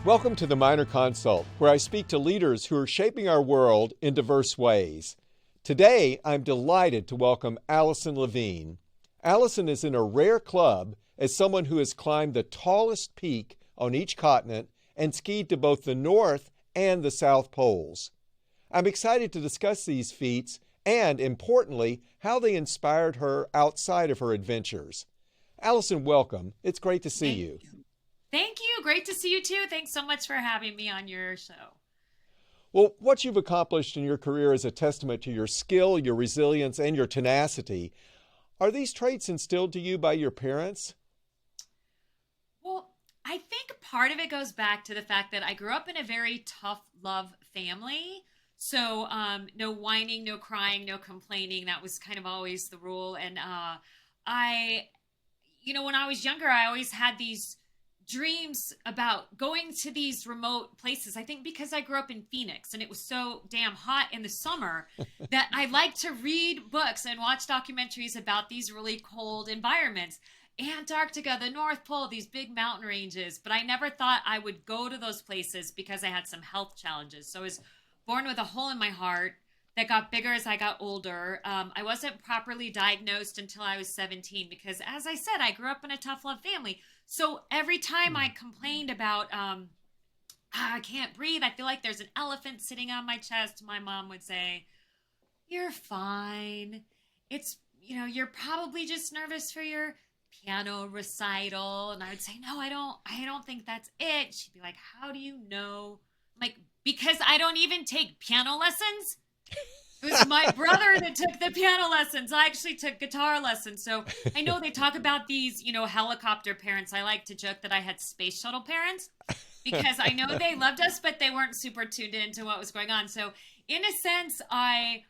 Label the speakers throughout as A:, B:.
A: Welcome to the Minor Consult, where I speak to leaders who are shaping our world in diverse ways. Today, I'm delighted to welcome Alison Levine. Alison is in a rare club as someone who has climbed the tallest peak on each continent and skied to both the North and the South Poles. I'm excited to discuss these feats and, importantly, how they inspired her outside of her adventures. Alison, welcome. It's great to see you.
B: Thank you. Great to see you too. Thanks so much for having me on your show.
A: Well, what you've accomplished in your career is a testament to your skill, your resilience, and your tenacity. Are these traits instilled to you by your parents?
B: Well, I think part of it goes back to the fact that I grew up in a very tough love family. So no whining, no crying, no complaining. That was kind of always the rule. And when I was younger, I always had these dreams about going to these remote places. I think because I grew up in Phoenix and it was so damn hot in the summer that I like to read books and watch documentaries about these really cold environments. Antarctica, the North Pole, these big mountain ranges. But I never thought I would go to those places because I had some health challenges. So I was born with a hole in my heart that got bigger as I got older. I wasn't properly diagnosed until I was 17 because, as I said, I grew up in a tough love family. So every time I complained about, I can't breathe, I feel like there's an elephant sitting on my chest, my mom would say, "You're fine. You're probably just nervous for your piano recital." And I would say, "No, I don't think that's it." She'd be like, "How do you know?" I'm like, "Because I don't even take piano lessons." It was my brother that took the piano lessons. I actually took guitar lessons. So I know they talk about these, helicopter parents. I like to joke that I had space shuttle parents because I know they loved us, but they weren't super tuned into what was going on. So in a sense, I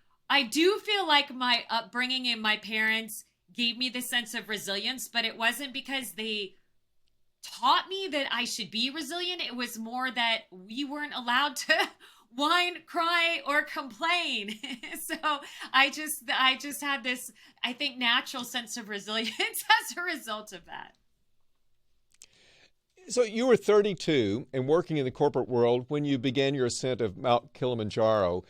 B: do feel like my upbringing and my parents gave me this sense of resilience, but it wasn't because they taught me that I should be resilient. It was more that we weren't allowed to whine, cry, or complain. So I just had this, I think, natural sense of resilience as a result of that.
A: So you were 32 and working in the corporate world when you began your ascent of Mount Kilimanjaro.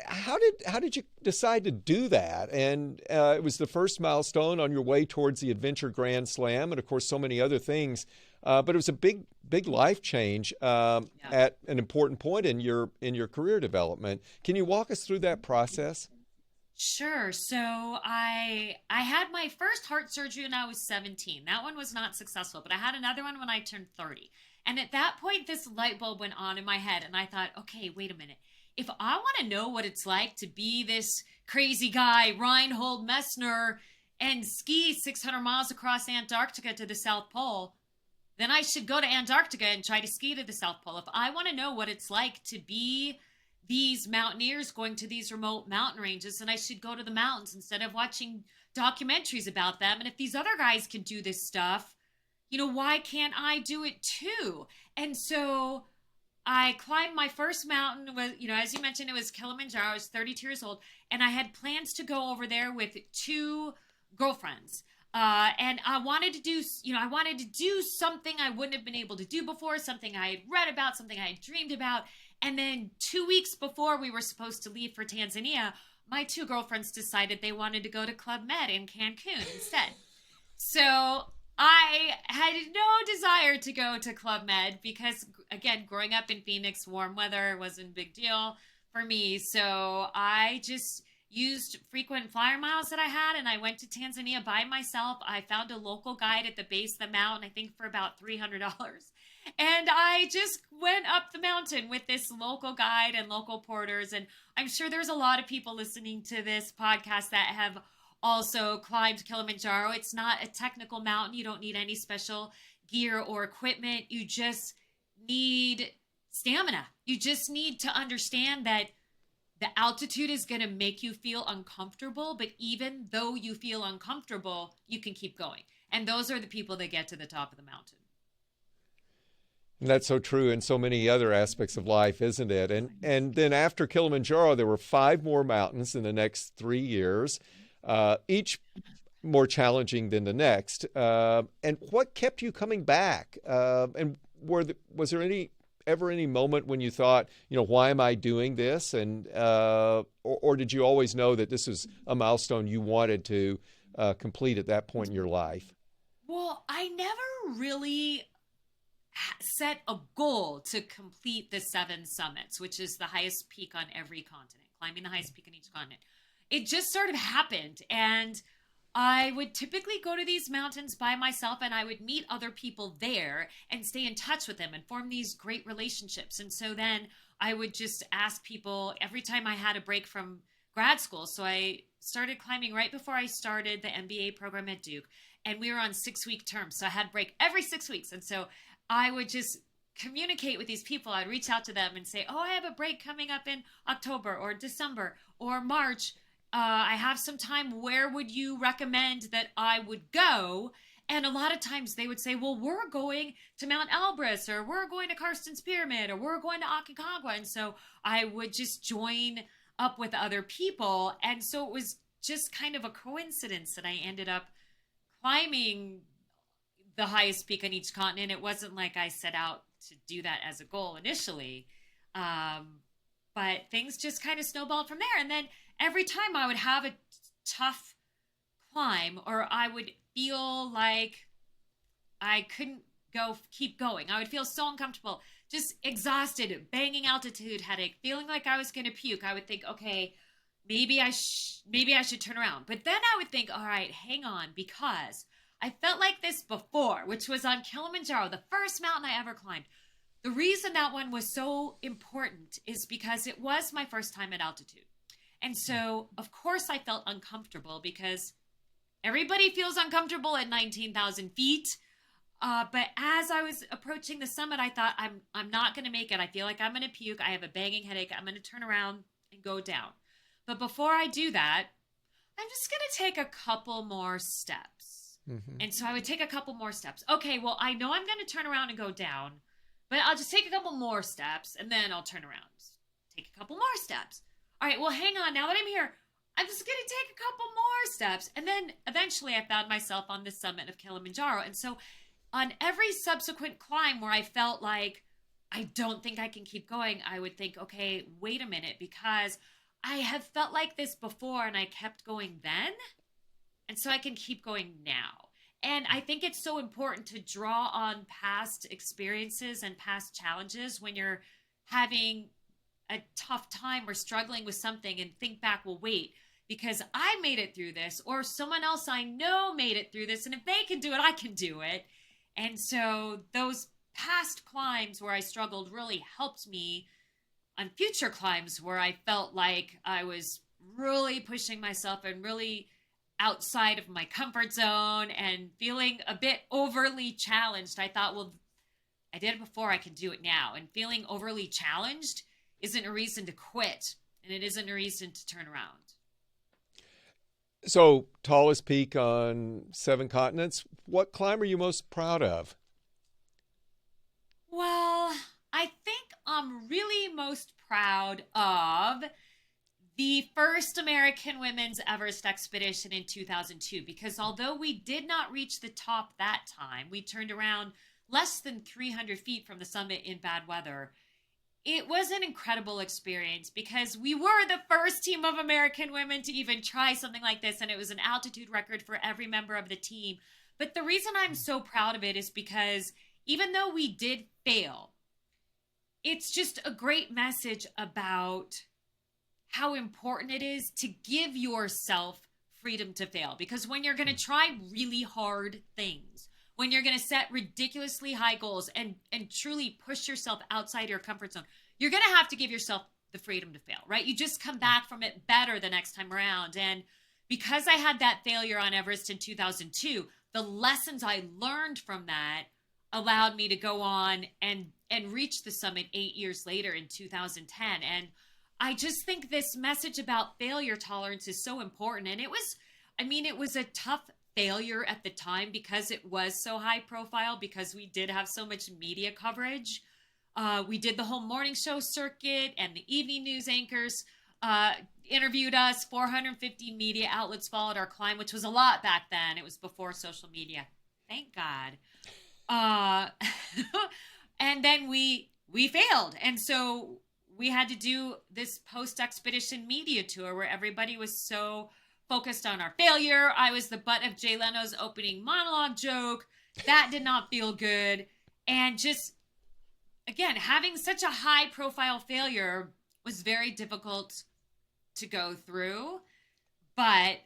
A: How did you decide to do that? And it was the first milestone on your way towards the Adventure Grand Slam, and of course so many other things. But it was a big life change at an important point in your career development. Can you walk us through that process?
B: Sure. So I had my first heart surgery when I was 17. That one was not successful, but I had another one when I turned 30. And at that point, this light bulb went on in my head, and I thought, okay, wait a minute. If I want to know what it's like to be this crazy guy, Reinhold Messner, and ski 600 miles across Antarctica to the South Pole, then I should go to Antarctica and try to ski to the South Pole. If I want to know what it's like to be these mountaineers going to these remote mountain ranges, then I should go to the mountains instead of watching documentaries about them. And if these other guys can do this stuff, why can't I do it too? And so I climbed my first mountain with, as you mentioned, it was Kilimanjaro. I was 32 years old, and I had plans to go over there with two girlfriends. And I wanted to do something I wouldn't have been able to do before, something I had read about, something I had dreamed about. And then 2 weeks before we were supposed to leave for Tanzania, my two girlfriends decided they wanted to go to Club Med in Cancun instead. So I had no desire to go to Club Med because, again, growing up in Phoenix, warm weather wasn't a big deal for me. So I just used frequent flyer miles that I had, and I went to Tanzania by myself. I found a local guide at the base of the mountain, I think for about $300. And I just went up the mountain with this local guide and local porters. And I'm sure there's a lot of people listening to this podcast that have also climbed Kilimanjaro. It's not a technical mountain. You don't need any special gear or equipment. You just need stamina. You just need to understand that the altitude is going to make you feel uncomfortable, but even though you feel uncomfortable, you can keep going. And those are the people that get to the top of the mountain.
A: And that's so true in so many other aspects of life, isn't it? And then after Kilimanjaro, there were 5 more mountains in the next 3 years, each more challenging than the next. And what kept you coming back? And was there ever any moment when you thought, why am I doing this? And or did you always know that this is a milestone you wanted to complete at that point in your life?
B: Well, I never really set a goal to complete the 7 summits, which is the highest peak on every continent, climbing the highest peak on each continent. It just sort of happened. And I would typically go to these mountains by myself, and I would meet other people there and stay in touch with them and form these great relationships. And so then I would just ask people every time I had a break from grad school. So I started climbing right before I started the MBA program at Duke, and we were on 6-week terms. So I had a break every 6 weeks. And so I would just communicate with these people. I'd reach out to them and say, oh, I have a break coming up in October or December or March. I have some time. Where would you recommend that I would go? And a lot of times they would say, well, we're going to Mount Elbrus, or we're going to Karsten's Pyramid, or we're going to Aconcagua. And so I would just join up with other people. And so it was just kind of a coincidence that I ended up climbing the highest peak on each continent. It wasn't like I set out to do that as a goal initially. But things just kind of snowballed from there. And then every time I would have a tough climb, or I would feel like I couldn't keep going. I would feel so uncomfortable, just exhausted, banging altitude headache, feeling like I was going to puke. I would think, okay, maybe I should turn around. But then I would think, all right, hang on, because I felt like this before, which was on Kilimanjaro, the first mountain I ever climbed. The reason that one was so important is because it was my first time at altitude. And so, of course, I felt uncomfortable, because everybody feels uncomfortable at 19,000 feet. But as I was approaching the summit, I thought, I'm not going to make it. I feel like I'm going to puke. I have a banging headache. I'm going to turn around and go down. But before I do that, I'm just going to take a couple more steps. Mm-hmm. And so I would take a couple more steps. Okay, well, I know I'm going to turn around and go down, but I'll just take a couple more steps, and then I'll turn around. Just take a couple more steps. All right, well, hang on. Now that I'm here, I'm just going to take a couple more steps. And then eventually I found myself on the summit of Kilimanjaro. And so on every subsequent climb where I felt like I don't think I can keep going, I would think, okay, wait a minute, because I have felt like this before and I kept going then. And so I can keep going now. And I think it's so important to draw on past experiences and past challenges when you're having a tough time or struggling with something, and think back, well, wait, because I made it through this, or someone else I know made it through this, and if they can do it, I can do it. And so those past climbs where I struggled really helped me on future climbs where I felt like I was really pushing myself and really outside of my comfort zone and feeling a bit overly challenged. I thought, well, I did it before, I can do it now. And feeling overly challenged isn't a reason to quit, and it isn't a reason to turn around.
A: So, tallest peak on 7 continents. What climb are you most proud of?
B: Well, I think I'm really most proud of the first American women's Everest expedition in 2002, because although we did not reach the top that time, we turned around less than 300 feet from the summit in bad weather. It was an incredible experience because we were the first team of American women to even try something like this, and it was an altitude record for every member of the team. But the reason I'm so proud of it is because even though we did fail, it's just a great message about how important it is to give yourself freedom to fail. Because when you're going to try really hard things, when you're going to set ridiculously high goals and truly push yourself outside your comfort zone, you're going to have to give yourself the freedom to fail, right? You just come back from it better the next time around. And because I had that failure on Everest in 2002, the lessons I learned from that allowed me to go on and reach the summit 8 years later in 2010. And I just think this message about failure tolerance is so important. And it was a tough failure at the time because it was so high profile, because we did have so much media coverage. We did the whole morning show circuit, and the evening news anchors interviewed us. 450 media outlets followed our climb, which was a lot back then. It was before social media. Thank God. And then we failed. And so we had to do this post-expedition media tour where everybody was so focused on our failure. I was the butt of Jay Leno's opening monologue joke. That did not feel good. And just, again, having such a high-profile failure was very difficult to go through. But,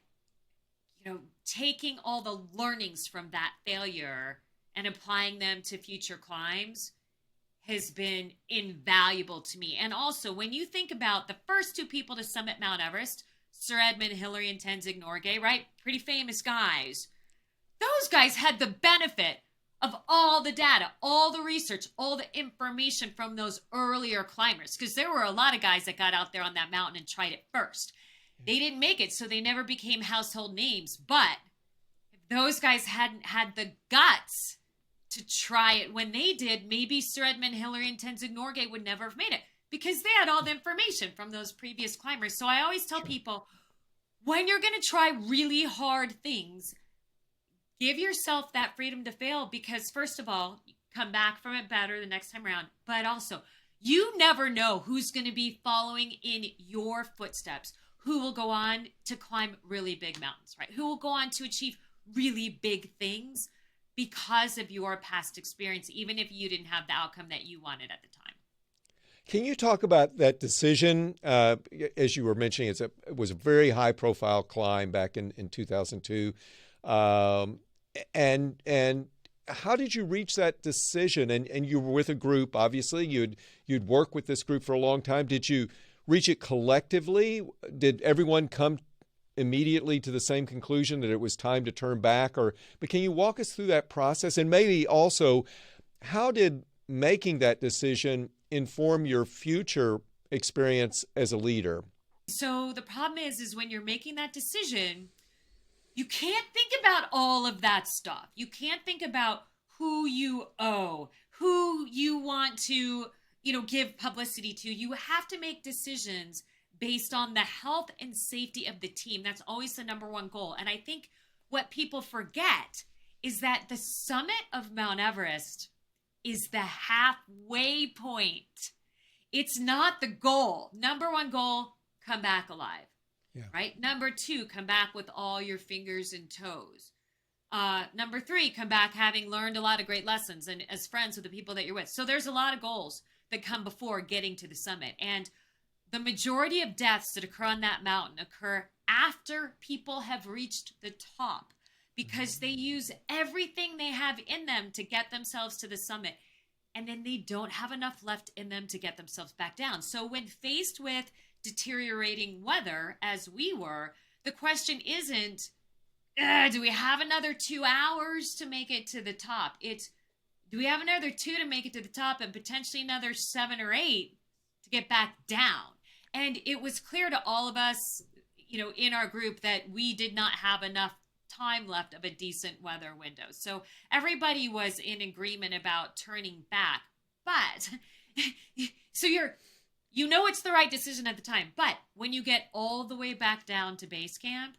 B: taking all the learnings from that failure and applying them to future climbs has been invaluable to me. And also, when you think about the first two people to summit Mount Everest, Sir Edmund Hillary and Tenzing Norgay, right? Pretty famous guys. Those guys had the benefit of all the data, all the research, all the information from those earlier climbers, because there were a lot of guys that got out there on that mountain and tried it first. They didn't make it, so they never became household names. But if those guys hadn't had the guts to try it when they did, maybe Sir Edmund Hillary and Tenzing Norgay would never have made it, because they had all the information from those previous climbers. So I always tell people, when you're going to try really hard things, give yourself that freedom to fail, because first of all, you come back from it better the next time around. But also, you never know who's going to be following in your footsteps, who will go on to climb really big mountains, right? Who will go on to achieve really big things because of your past experience, even if you didn't have the outcome that you wanted at the time.
A: Can you talk about that decision? As you were mentioning, it was a very high-profile climb back in 2002. And how did you reach that decision? And you were with a group, obviously. You'd worked with this group for a long time. Did you reach it collectively? Did everyone come immediately to the same conclusion that it was time to turn back? But can you walk us through that process? And maybe also, how did making that decision inform your future experience as a leader?
B: So the problem is when you're making that decision, you can't think about all of that stuff. You can't think about who you owe, who you want to, give publicity to. You have to make decisions based on the health and safety of the team. That's always the number one goal. And I think what people forget is that the summit of Mount Everest is the halfway point. It's not the goal. Number one goal, come back alive. Yeah. Right? Number two, come back with all your fingers and toes. Number three, come back having learned a lot of great lessons and as friends with the people that you're with. So there's a lot of goals that come before getting to the summit. And the majority of deaths that occur on that mountain occur after people have reached the top, because they use everything they have in them to get themselves to the summit. And then they don't have enough left in them to get themselves back down. So when faced with deteriorating weather, as we were, the question isn't, do we have another 2 hours to make it to the top? It's, do we have another 2 to make it to the top and potentially another 7 or 8 to get back down? And it was clear to all of us, in our group, that we did not have enough time left of a decent weather window. So everybody was in agreement about turning back. But so it's the right decision at the time. But when you get all the way back down to base camp,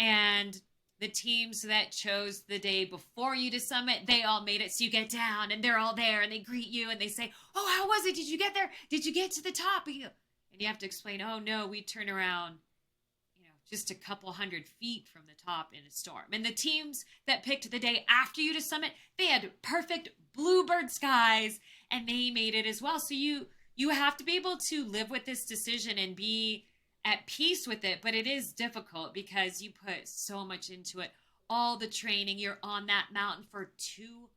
B: and the teams that chose the day before you to summit, they all made it. So you get down and they're all there and they greet you and they say, "Oh, how was it? Did you get there? Did you get to the top?" And you have to explain, "Oh no, we turn around, just a couple hundred feet from the top in a storm." And the teams that picked the day after you to summit, they had perfect bluebird skies and they made it as well. So you have to be able to live with this decision and be at peace with it. But it is difficult because you put so much into it. All the training, you're on that mountain for 2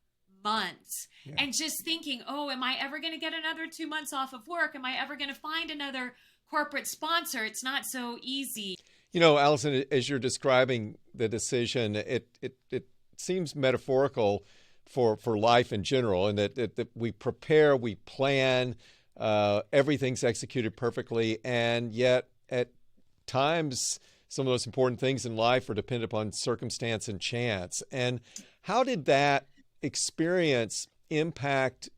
B: months. Yeah. And just thinking, oh, am I ever going to get another 2 months off of work? Am I ever going to find another corporate sponsor? It's not so easy.
A: Alison, as you're describing the decision, it seems metaphorical for life in general, and that we prepare, we plan, everything's executed perfectly, and yet at times some of those important things in life are dependent upon circumstance and chance. And how did that experience impact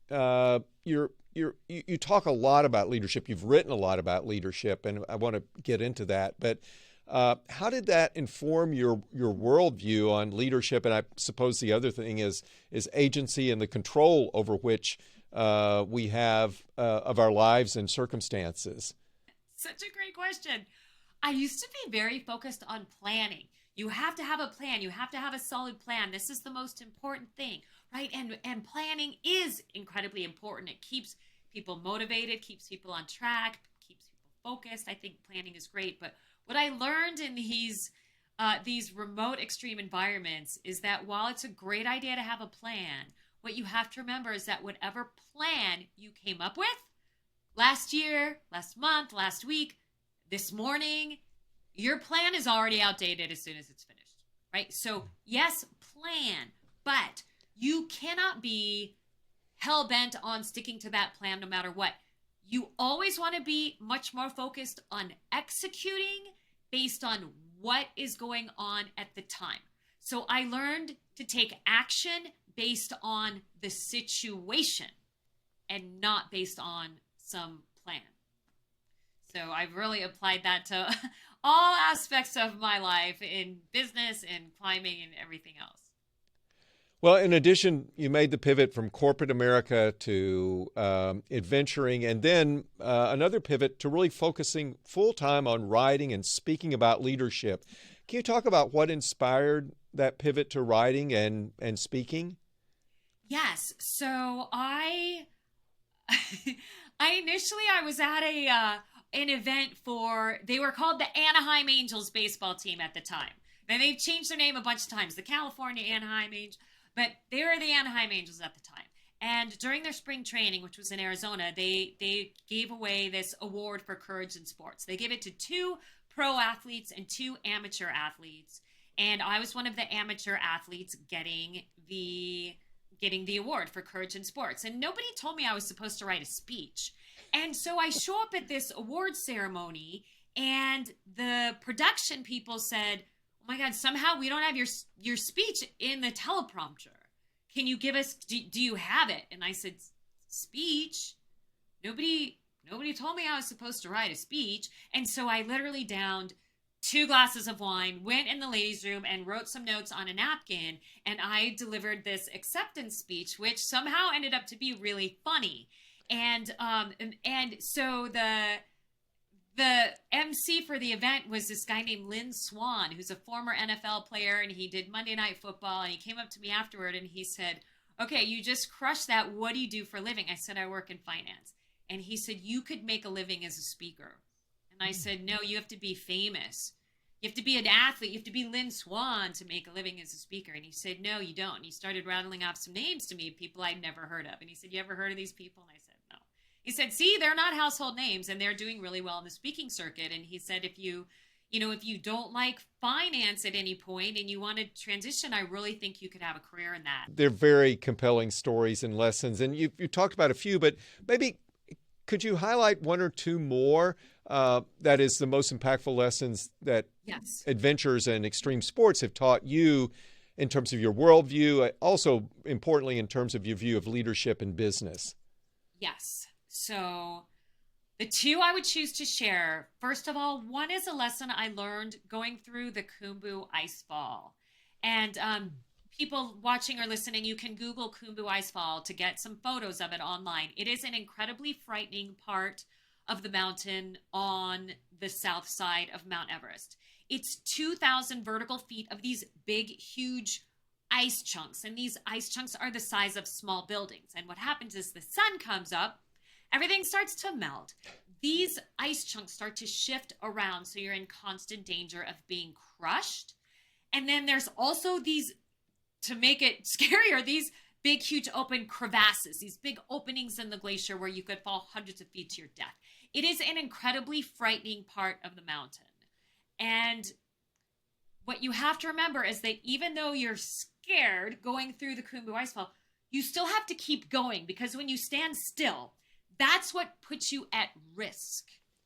A: you talk a lot about leadership. You've written a lot about leadership, and I want to get into that. But how did that inform your worldview on leadership? And I suppose the other thing is agency and the control over which we have of our lives and circumstances?
B: Such a great question. I used to be very focused on planning. You have to have a plan. You have to have a solid plan. This is the most important thing, right? And planning is incredibly important. It keeps people motivated, keeps people on track, keeps people focused. I think planning is great. But what I learned in these remote extreme environments is that while it's a great idea to have a plan, what you have to remember is that whatever plan you came up with last year, last month, last week, this morning, your plan is already outdated as soon as it's finished, right? So yes, plan, but you cannot be hell-bent on sticking to that plan no matter what. You always want to be much more focused on executing based on what is going on at the time. So I learned to take action based on the situation and not based on some plan. So I've really applied that to all aspects of my life in business and climbing and everything else.
A: Well, in addition, you made the pivot from corporate America to adventuring, and then another pivot to really focusing full-time on writing and speaking about leadership. Can you talk about what inspired that pivot to writing and speaking?
B: Yes. So I initially was at an event they were called the Anaheim Angels baseball team at the time. Then they've changed their name a bunch of times, the California Anaheim Angels, but they were the Anaheim Angels at the time. And during their spring training, which was in Arizona, they gave away this award for courage in sports. They gave it to 2 pro athletes and 2 amateur athletes. And I was one of the amateur athletes getting the award for courage in sports. And nobody told me I was supposed to write a speech. And so I show up at this award ceremony, and the production people said, "Oh my God, somehow we don't have your speech in the teleprompter. Can you give us, do you have it?" And I said, "Speech? Nobody told me I was supposed to write a speech." And so I literally downed 2 glasses of wine, went in the ladies' room and wrote some notes on a napkin. And I delivered this acceptance speech, which somehow ended up to be really funny. And so the MC for the event was this guy named Lynn Swan, who's a former NFL player, and he did Monday Night Football. And he came up to me afterward and he said, "Okay, you just crushed that. What do you do for a living?" I said, "I work in finance." And he said, "You could make a living as a speaker." And I said, "No, you have to be famous. You have to be an athlete. You have to be Lynn Swan to make a living as a speaker." And he said, "No, you don't." And he started rattling off some names to me, people I'd never heard of. And he said, "You ever heard of these people?" And I said, "No." He said, "See, they're not household names and they're doing really well in the speaking circuit." And he said, if you don't like finance at any point and you want to transition, I really think you could have a career in that.
A: They're very compelling stories and lessons. And you talked about a few, but maybe could you highlight 1 or 2 more that is the most impactful lessons that
B: Yes.
A: adventures and extreme sports have taught you in terms of your worldview, also importantly in terms of your view of leadership and business?
B: Yes. So the 2 I would choose to share, first of all, one is a lesson I learned going through the Khumbu Icefall. And people watching or listening, you can Google Khumbu Icefall to get some photos of it online. It is an incredibly frightening part of the mountain on the south side of Mount Everest. It's 2,000 vertical feet of these big, huge ice chunks. And these ice chunks are the size of small buildings. And what happens is the sun comes up, everything starts to melt. These ice chunks start to shift around, so you're in constant danger of being crushed. And then there's also these, to make it scarier, these big, huge open crevasses, these big openings in the glacier where you could fall hundreds of feet to your death. It is an incredibly frightening part of the mountain. And what you have to remember is that even though you're scared going through the Khumbu Icefall, you still have to keep going, because when you stand still, that's what puts you at risk,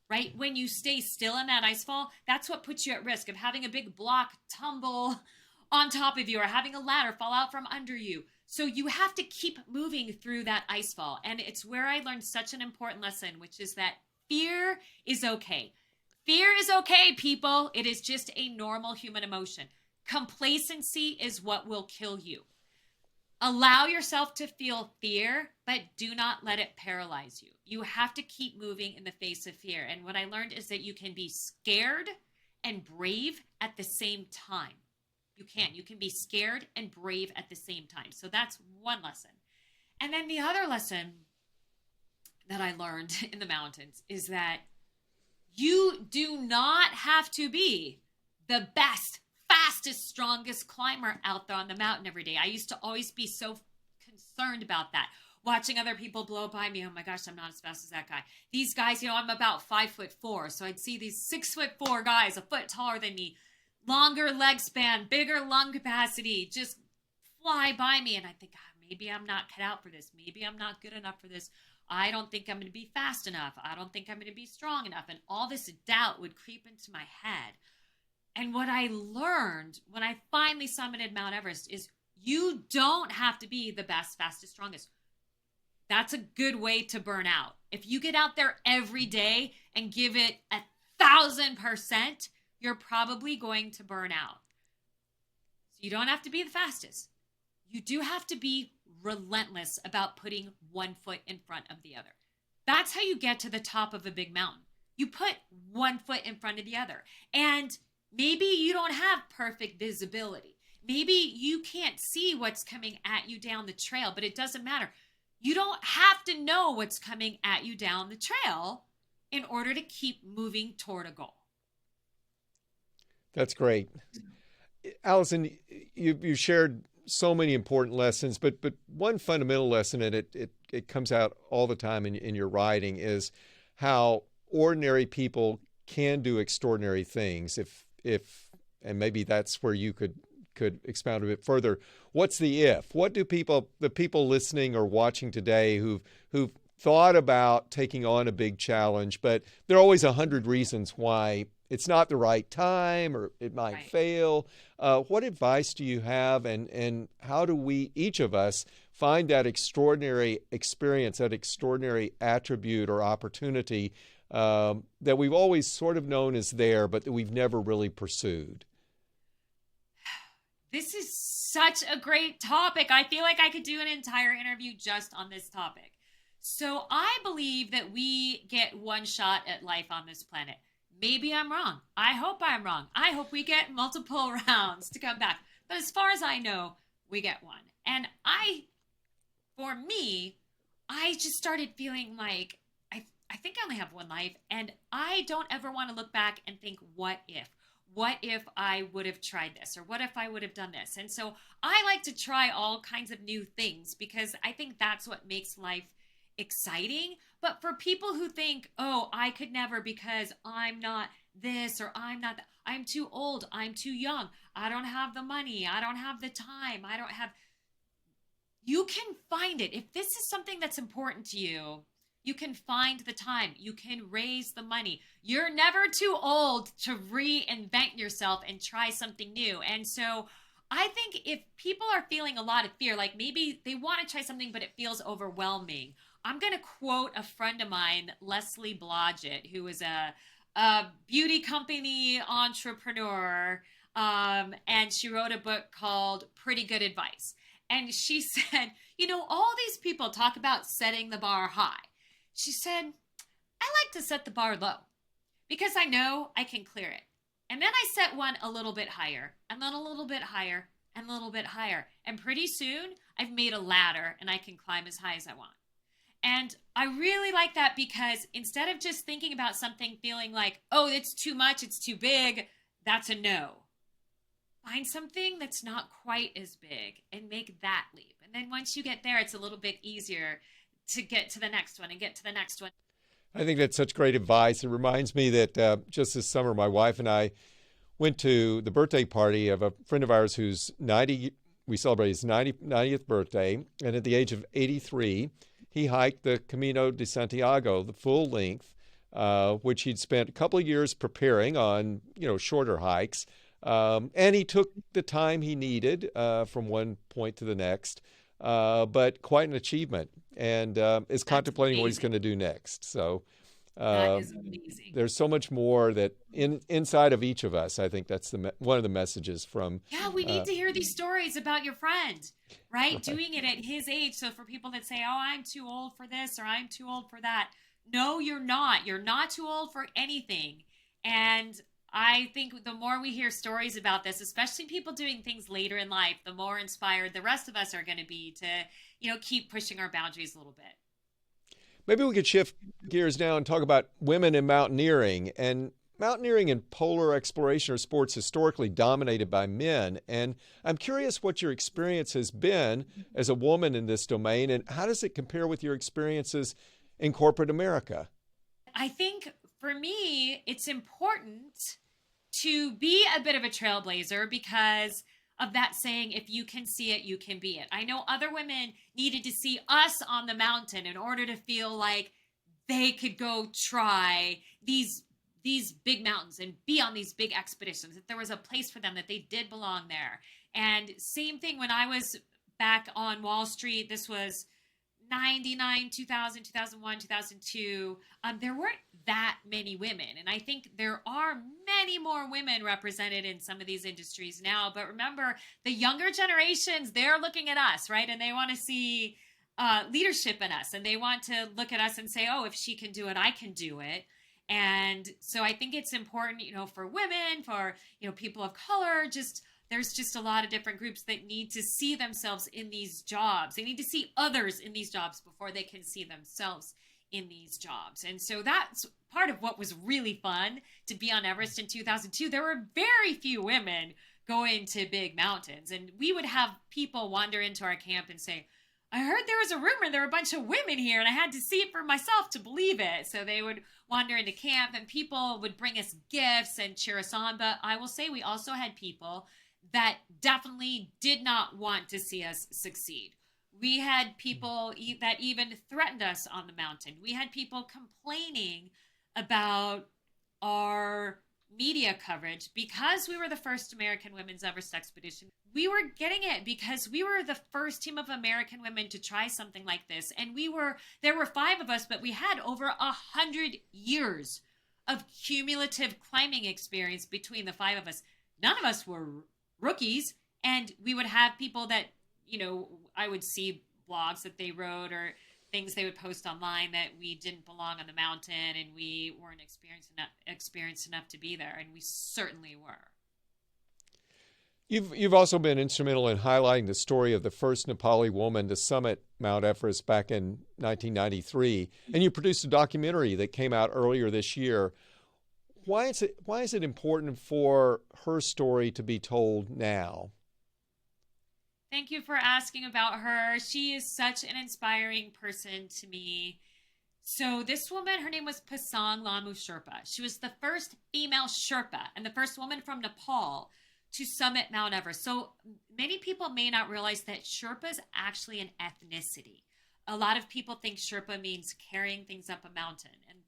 B: right? When you stay still in that icefall, that's what puts you at risk of having a big block tumble on top of you or having a ladder fall out from under you. So you have to keep moving through that icefall. And it's where I learned such an important lesson, which is that fear is okay. Fear is okay, people. It is just a normal human emotion. Complacency is what will kill you. Allow yourself to feel fear, but do not let it paralyze you. You have to keep moving in the face of fear. And what I learned is that you can be scared and brave at the same time. You can. You can be scared and brave at the same time. So that's one lesson. And then the other lesson that I learned in the mountains is that you do not have to be the best, fastest, strongest climber out there on the mountain every day. I used to always be so concerned about that. Watching other people blow by me. Oh my gosh, I'm not as fast as that guy. These guys, I'm about 5'4". So I'd see these 6'4" guys, a foot taller than me, longer leg span, bigger lung capacity, just fly by me. And I think, maybe I'm not cut out for this. Maybe I'm not good enough for this. I don't think I'm going to be fast enough. I don't think I'm going to be strong enough. And all this doubt would creep into my head. And what I learned when I finally summited Mount Everest is you don't have to be the best, fastest, strongest. That's a good way to burn out. If you get out there every day and give it 1,000%, you're probably going to burn out. So you don't have to be the fastest. You do have to be relentless about putting one foot in front of the other. That's how you get to the top of a big mountain. You put one foot in front of the other. And maybe you don't have perfect visibility. Maybe you can't see what's coming at you down the trail, but it doesn't matter. You don't have to know what's coming at you down the trail in order to keep moving toward a goal.
A: That's great. Alison, you shared so many important lessons, but one fundamental lesson, and it comes out all the time in your writing, is how ordinary people can do extraordinary things. If and maybe that's where you could expound a bit further. What's the if? What do the people listening or watching today who've thought about taking on a big challenge, but there are always 100 reasons why it's not the right time or it might fail. What advice do you have, and how do we, each of us, find that extraordinary experience, that extraordinary attribute or opportunity that we've always sort of known is there, but that we've never really pursued?
B: This is such a great topic. I feel like I could do an entire interview just on this topic. So I believe that we get one shot at life on this planet. Maybe I'm wrong. I hope I'm wrong. I hope we get multiple rounds to come back. But as far as I know, we get one. And for me, I just started feeling like I think I only have one life. And I don't ever want to look back and think, what if? What if I would have tried this? Or what if I would have done this? And so I like to try all kinds of new things because I think that's what makes life exciting. But for people who think, oh, I could never because I'm not this or I'm not that, I'm too old, I'm too young, I don't have the money, I don't have the time, you can find it. If this is something that's important to you, you can find the time, you can raise the money. You're never too old to reinvent yourself and try something new. And so I think if people are feeling a lot of fear, like maybe they want to try something, but it feels overwhelming, I'm going to quote a friend of mine, Leslie Blodgett, who is a beauty company entrepreneur, and she wrote a book called Pretty Good Advice. And she said, all these people talk about setting the bar high. She said, I like to set the bar low because I know I can clear it. And then I set one a little bit higher, and then a little bit higher, and a little bit higher. And pretty soon, I've made a ladder, and I can climb as high as I want. And I really like that because instead of just thinking about something feeling like, oh, it's too much, it's too big, that's a no. Find something that's not quite as big and make that leap. And then once you get there, it's a little bit easier to get to the next one and get to the next one.
A: I think that's such great advice. It reminds me that just this summer, my wife and I went to the birthday party of a friend of ours who's 90. We celebrated his 90th birthday. And at the age of 83, he hiked the Camino de Santiago, the full length, which he'd spent a couple of years preparing on, shorter hikes. And he took the time he needed from one point to the next, but quite an achievement, and is contemplating what he's going to do next. So
B: That is amazing.
A: There's so much more that inside of each of us. I think that's one of the messages from.
B: Yeah, we need to hear these stories about your friend, right?
A: Right.
B: Doing it at his age. So for people that say, oh, I'm too old for this or I'm too old for that. No, you're not. You're not too old for anything. And I think the more we hear stories about this, especially people doing things later in life, the more inspired the rest of us are going to be to, keep pushing our boundaries a little bit.
A: Maybe we could shift gears now and talk about women in mountaineering. And mountaineering and polar exploration are sports historically dominated by men. And I'm curious what your experience has been as a woman in this domain, and how does it compare with your experiences in corporate America?
B: I think for me, it's important to be a bit of a trailblazer because of that saying, if you can see it, you can be it. I know other women needed to see us on the mountain in order to feel like they could go try these big mountains and be on these big expeditions, that there was a place for them, that they did belong there. And same thing when I was back on Wall Street, this was 99, 2000, 2001, 2002, there weren't that many women. And I think there are many more women represented in some of these industries now. But remember, the younger generations, they're looking at us, right? And they want to see leadership in us. And they want to look at us and say, oh, if she can do it, I can do it. And so I think it's important, for women, for, people of color, there's just a lot of different groups that need to see themselves in these jobs. They need to see others in these jobs before they can see themselves in these jobs. And so that's part of what was really fun to be on Everest in 2002. There were very few women going to big mountains. And we would have people wander into our camp and say, I heard there was a rumor there were a bunch of women here and I had to see it for myself to believe it. So they would wander into camp and people would bring us gifts and cheer us on. But I will say we also had people that definitely did not want to see us succeed. We had people that even threatened us on the mountain. We had people complaining about our media coverage because we were the first American women's Everest expedition. We were getting it because we were the first team of American women to try something like this. And there were 5 of us, but we had over 100 years of cumulative climbing experience between the 5 of us. None of us were rookies, and we would have people that, I would see blogs that they wrote or things they would post online that we didn't belong on the mountain and we weren't experienced enough to be there, and we certainly were.
A: You've also been instrumental in highlighting the story of the first Nepali woman to summit Mount Everest back in 1993, and you produced a documentary that came out earlier this year. Why is it important for her story to be told now?
B: Thank you for asking about her. She is such an inspiring person to me. So this woman, her name was Pasang Lhamu Sherpa. She was the first female Sherpa and the first woman from Nepal to summit Mount Everest. So many people may not realize that Sherpa is actually an ethnicity. A lot of people think Sherpa means carrying things up a mountain. And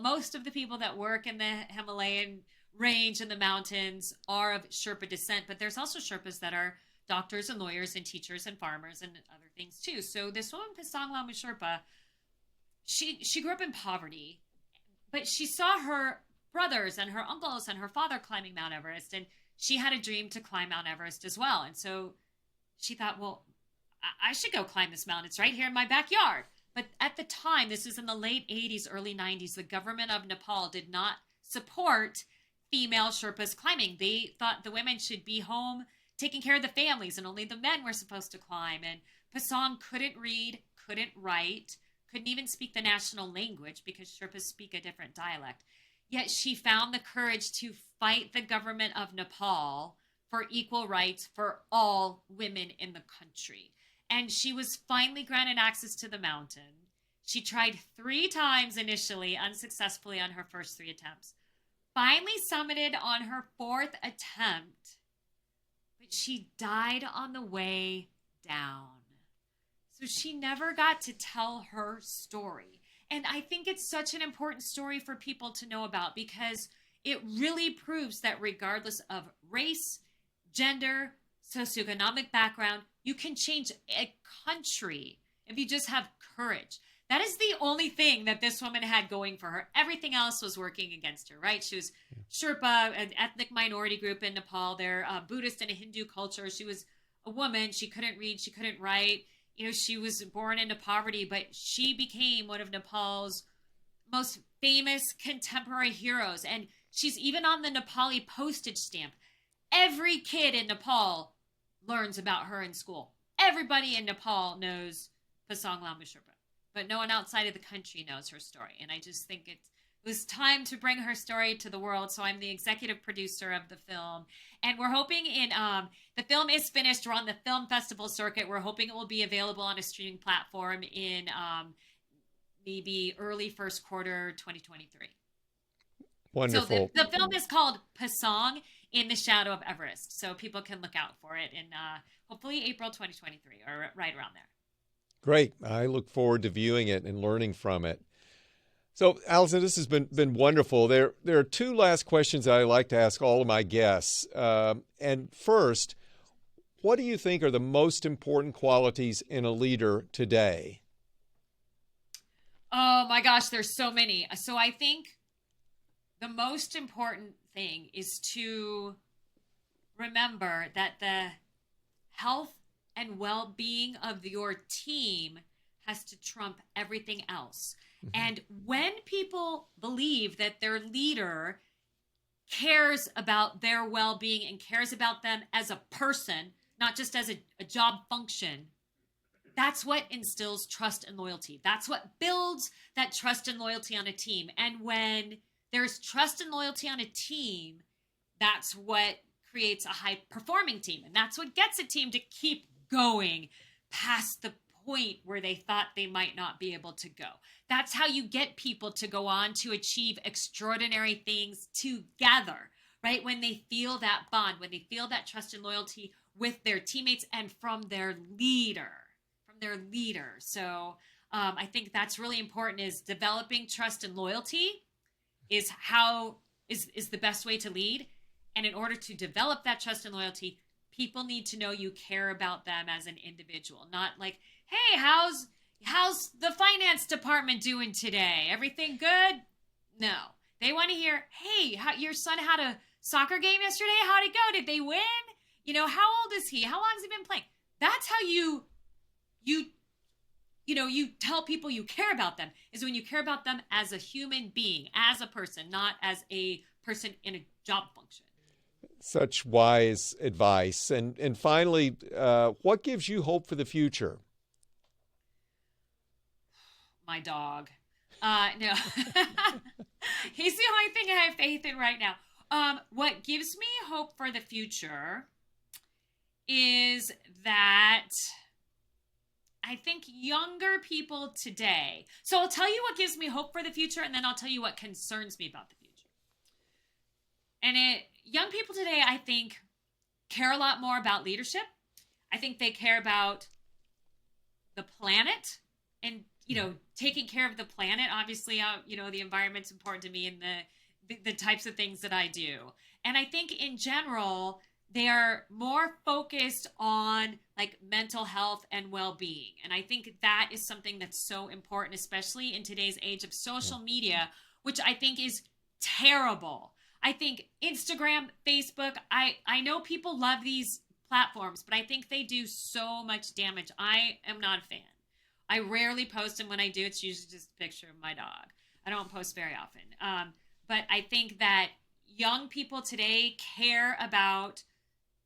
B: most of the people that work in the Himalayan range and the mountains are of Sherpa descent, but there's also Sherpas that are doctors and lawyers and teachers and farmers and other things too. So this woman, Pasang Lhamu Sherpa, she grew up in poverty, but she saw her brothers and her uncles and her father climbing Mount Everest, and she had a dream to climb Mount Everest as well. And so she thought, well, I should go climb this mountain. It's right here in my backyard. But at the time, this is in the late 80s, early 90s, the government of Nepal did not support female Sherpas climbing. They thought the women should be home taking care of the families and only the men were supposed to climb. And Pasang couldn't read, couldn't write, couldn't even speak the national language because Sherpas speak a different dialect. Yet she found the courage to fight the government of Nepal for equal rights for all women in the country. And she was finally granted access to the mountain. She tried 3 times initially, unsuccessfully on her first 3 attempts. Finally summited on her 4th attempt, but she died on the way down. So she never got to tell her story. And I think it's such an important story for people to know about because it really proves that regardless of race, gender, socioeconomic background, you can change a country if you just have courage. That is the only thing that this woman had going for her. Everything else was working against her, right? She was Sherpa, an ethnic minority group in Nepal. They're Buddhist and a Hindu culture. She was a woman. She couldn't read. She couldn't write. She was born into poverty, but she became one of Nepal's most famous contemporary heroes. And she's even on the Nepali postage stamp. Every kid in Nepal learns about her in school. Everybody in Nepal knows Pasang Lhamu Sherpa, but no one outside of the country knows her story. And I just think it was time to bring her story to the world. So I'm the executive producer of the film. And we're hoping the film is finished. We're on the film festival circuit. We're hoping it will be available on a streaming platform in maybe early first quarter 2023.
A: Wonderful.
B: So the film is called Pasang in the Shadow of Everest. So people can look out for it in hopefully April 2023 or right around there.
A: Great. I look forward to viewing it and learning from it. So, Alison, this has been wonderful. There are two last questions that I like to ask all of my guests. And first, what do you think are the most important qualities in a leader today?
B: Oh my gosh, there's so many. So I think the most important thing is to remember that the health and well-being of your team has to trump everything else. Mm-hmm. And when people believe that their leader cares about their well-being and cares about them as a person, not just as a job function, that's what instills trust and loyalty. That's what builds that trust and loyalty on a team. And when there's trust and loyalty on a team, that's what creates a high-performing team. And that's what gets a team to keep going past the point where they thought they might not be able to go. That's how you get people to go on to achieve extraordinary things together, right? When they feel that bond, when they feel that trust and loyalty with their teammates and from their leader. So I think that's really important, is developing trust and loyalty is the best way to lead. And in order to develop that trust and loyalty, people need to know you care about them as an individual, not like, hey, how's the finance department doing today? Everything good? No. They want to hear, hey, your son had a soccer game yesterday. How'd it go? Did they win? How old is he? How long has he been playing? That's how you tell people you care about them, is when you care about them as a human being, as a person, not as a person in a job function.
A: Such wise advice. And finally, what gives you hope for the future?
B: My dog. No. He's the only thing I have faith in right now. What gives me hope for the future is that I think younger people today. So I'll tell you what gives me hope for the future, and then I'll tell you what concerns me about the future. And young people today, I think, care a lot more about leadership. I think they care about the planet and, taking care of the planet. Obviously, the environment's important to me and the types of things that I do. And I think in general, they are more focused on like mental health and well-being. And I think that is something that's so important, especially in today's age of social media, which I think is terrible. I think Instagram, Facebook, I know people love these platforms, but I think they do so much damage. I am not a fan. I rarely post, and when I do, it's usually just a picture of my dog. I don't post very often. But I think that young people today care about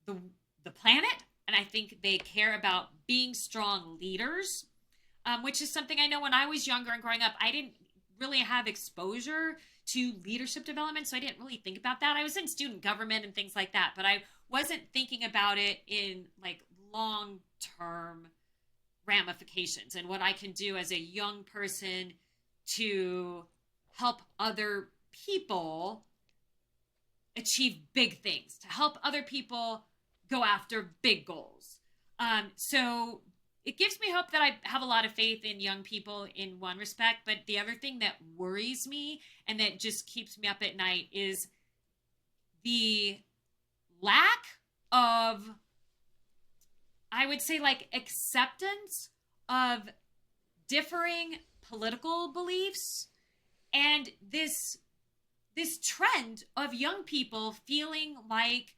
B: the planet, and I think they care about being strong leaders, which is something I know when I was younger and growing up, I didn't really have exposure to leadership development, so I didn't really think about that. I was in student government and things like that, but I wasn't thinking about it in like long-term ramifications and what I can do as a young person to help other people achieve big things, to help other people go after big goals. So it gives me hope that I have a lot of faith in young people in one respect, but the other thing that worries me and that just keeps me up at night is the lack of, I would say, like acceptance of differing political beliefs and this trend of young people feeling like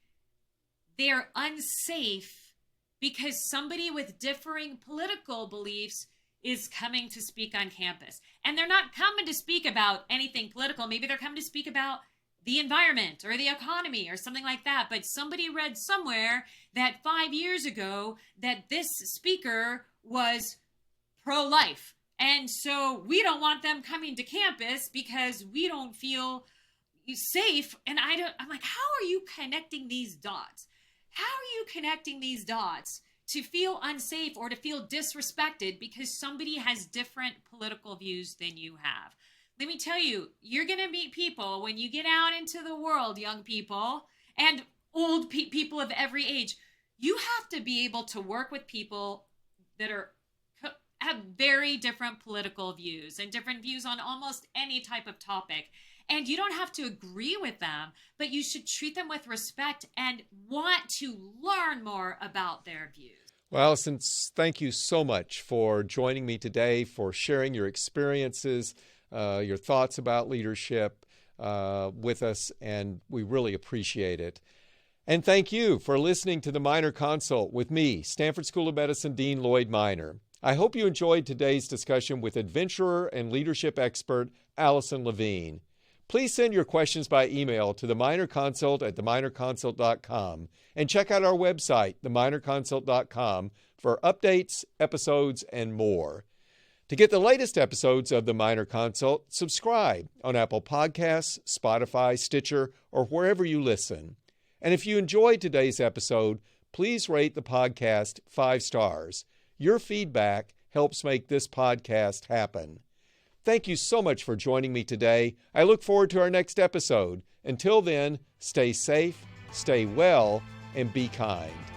B: they're unsafe because somebody with differing political beliefs is coming to speak on campus. And they're not coming to speak about anything political. Maybe they're coming to speak about the environment or the economy or something like that. But somebody read somewhere that 5 years ago that this speaker was pro-life. And so we don't want them coming to campus because we don't feel safe. And I'm like, how are you connecting these dots? How are you connecting these dots to feel unsafe or to feel disrespected because somebody has different political views than you have? Let me tell you, you're going to meet people when you get out into the world, young people, and old people of every age. You have to be able to work with people that have very different political views and different views on almost any type of topic. And you don't have to agree with them, but you should treat them with respect and want to learn more about their views.
A: Well, Alison, thank you so much for joining me today, for sharing your experiences, your thoughts about leadership with us, and we really appreciate it. And thank you for listening to the Minor Consult with me, Stanford School of Medicine Dean Lloyd Minor. I hope you enjoyed today's discussion with adventurer and leadership expert Alison Levine. Please send your questions by email to theminorconsult@theminorconsult.com and check out our website, theminorconsult.com, for updates, episodes, and more. To get the latest episodes of The Minor Consult, subscribe on Apple Podcasts, Spotify, Stitcher, or wherever you listen. And if you enjoyed today's episode, please rate the podcast 5 stars. Your feedback helps make this podcast happen. Thank you so much for joining me today. I look forward to our next episode. Until then, stay safe, stay well, and be kind.